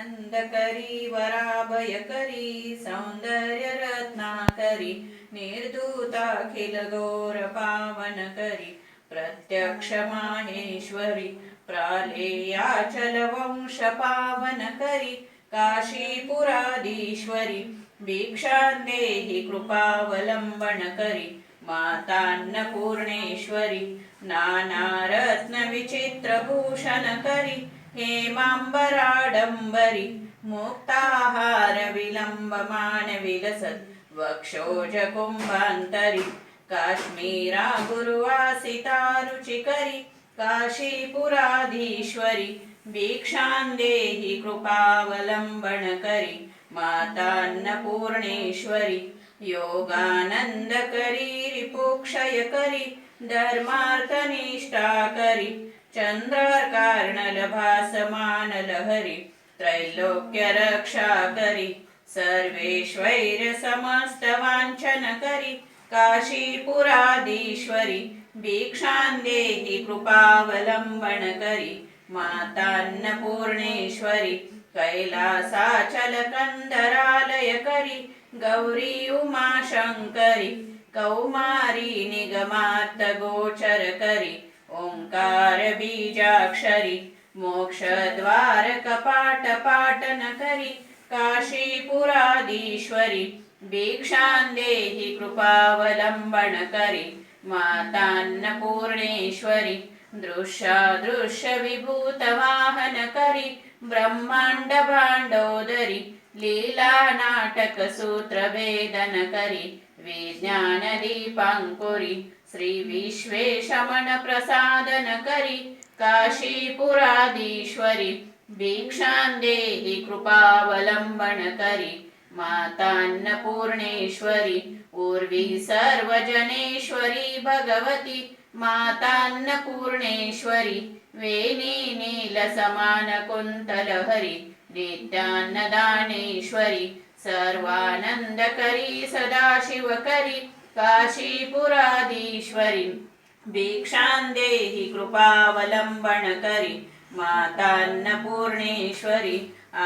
योगानन्दकरी वराभयकरी सौन्दर्यरत्नाकरी निर्धूताखिलघोरपावनकरी प्रत्यक्ष माहेश्वरी प्रालेयाचलवंशपावनकरी काशीपुराधीश्वरी भिक्षां देहि कृपावलम्बनकरी मातान्नपूर्णेश्वरी नानारत्नविचित्रभूषणकरी हेमाम्बराडम्बरी मुक्ताहार विलम्बमान विलसत् वक्षोजकुम्भान्तरि काश्मीरा गुरुवासिता रुचिकरी काशीपुराधीश्वरी भिक्षां देहि कृपावलम्बनकरी मातान्नपूर्णेश्वरी योगानन्दकरी रिपुक्षयकरी धर्मार्थनिष्ठाकरी चन्द्रार्कार्णलभासमानलहरी त्रैलोक्यरक्षाकरी सर्वेश्वैर्यसमस्तवाञ्छनकरी काशीपुराधीश्वरी भिक्षां देहि कृपावलम्बनकरी मातान्नपूर्णेश्वरी कैलासाचलकन्दरालयकरी गौरी उमाशङ्करी कौमारी निगमार्थगोचरकरी ओंकार बीजाक्षरी मोक्षद्वारकपाटपाटनकरी काशीपुराधीश्वरी भिक्षां देहि कृपावलम्बनकरी मातान्नपूर्णेश्वरी दृश्यादृश्यविभूतवाहनकरी ब्रह्माण्डभाण्डोदरी लीलानाटकसूत्रभेदनकरी विज्ञानदीपाङ्कुरी श्रीविश्वेशमनप्रसादनकरी काशीपुराधीश्वरी भिक्षां देहि कृपावलम्बनकरी मातान्नपूर्णेश्वरी उर्वी सर्वजनेश्वरी भगवती मातान्नपूर्णेश्वरी वेणी नीलसमानकुन्तलहरी नित्यान्नदानेश्वरी सर्वानन्दकरी सदाशिवकरी काशीपुराधीश्वरी भिक्षां देहि कृपावलम्बनकरी मातान्नपूर्णेश्वरी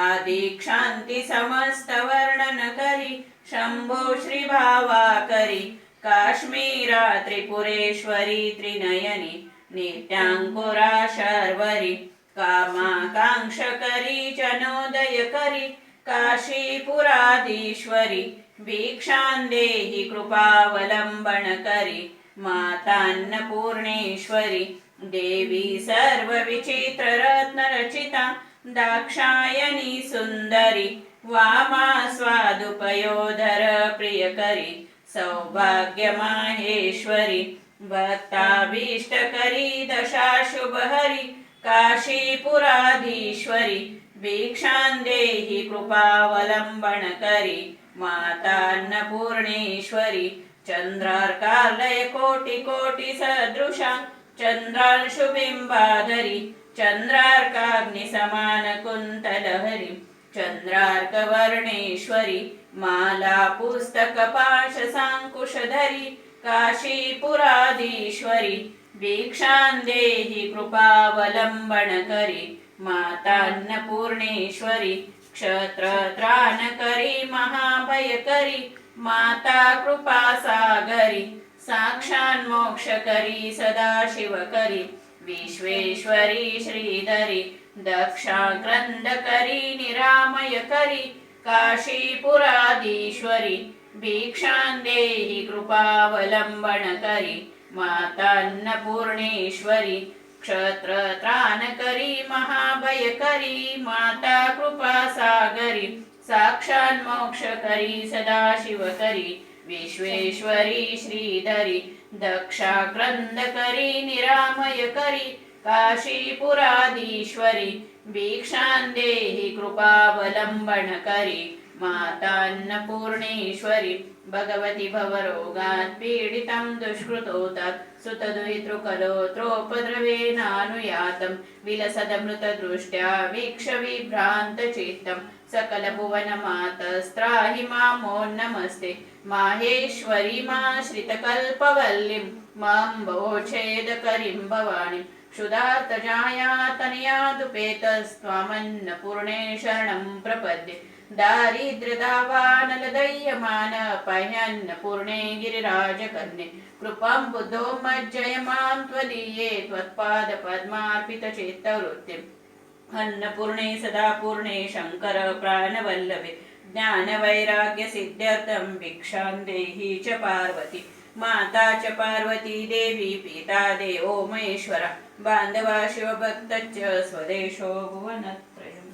आदिक्षान्ति समस्तवर्णनकरी शम्भो श्रीभावाकरी काश्मीरा त्रिपुरेश्वरी त्रिनयनी नित्याङ्कुरा शर्वरी कामाकाङ्क्षकरी जनोदयकरी काशीपुराधीश्वरी भिक्षां देहि कृपावलम्बनकरी मातान्नपूर्णेश्वरी देवी सर्वविचित्ररत्नरचिता दाक्षायणी सुन्दरी वामा स्वादुपयोधर प्रियकरी सौभाग्यमाहेश्वरी भक्ताभीष्टकरी दशाशुभहरी काशीपुराधीश्वरी भिक्षां देहि कृपावलम्बनकरी मातान्नपूर्णेश्वरी चन्द्रार्कालयकोटिकोटिसदृशा चन्द्रांशुबिम्बाधरी चन्द्रार्काग्निसमानकुन्तलहरी चन्द्रार्कवर्णेश्वरी मालापुस्तकपाशसाङ्कुशधरी काशीपुराधीश्वरी भिक्षां देहि कृपावलम्बनकरी मातान्नपूर्णेश्वरी क्षत्रत्राणकरी महाभयकरी माता कृपासागरी साक्षान्मोक्षकरी सदाशिवकरी विश्वेश्वरी श्रीधरी दक्षाक्रन्दकरी निरामयकरी काशीपुराधीश्वरी भिक्षां देहि कृपावलम्बनकरी मातान्नपूर्णेश्वरी क्षत्रत्राणकरी महाभयकरी माता कृपासागरी साक्षान्मोक्षकरी सदाशिवकरी विश्वेश्वरी श्रीधरी दक्षाक्रन्दकरी निरामयकरी काशीपुराधीश्वरी भिक्षां देहि कृपावलम्बनकरी मातान्नपूर्णेश्वरी भगवती भवरोगात् पीडितं दुष्कृतोतात् सुतदुहितृकलोत्रोपद्रवेनानुयातं विलसदमृतदृष्ट्या वीक्ष विभ्रान्तचित्तं सकलभुवनमातस्त्राहि मामो नमस्ते माहेश्वरी माश्रितकल्पवल्लीं मां भवोच्छेदकरीं भवानीं क्षुधार्तजाया तनयादुपेतस्त्वामन्नपूर्णे शरणं प्रपद्ये दारिद्र्यदावानलदय्यमान पाह्यन्नपूर्णे गिरिराजकन्ये कृपां बुद्धो मज्जय मां त्वदीये त्वत्पादपद्मार्पितचित्तवृत्तिम् अन्नपूर्णे सदा पूर्णे शंकर प्राणवल्लभे ज्ञानवैराग्यसिद्ध्यर्थं भिक्षां देहि च पार्वती माता च पार्वती देवी पिता देवो महेश्वर बान्धवा शिवभक्तश्च स्वदेशो भुवनत्रयम्।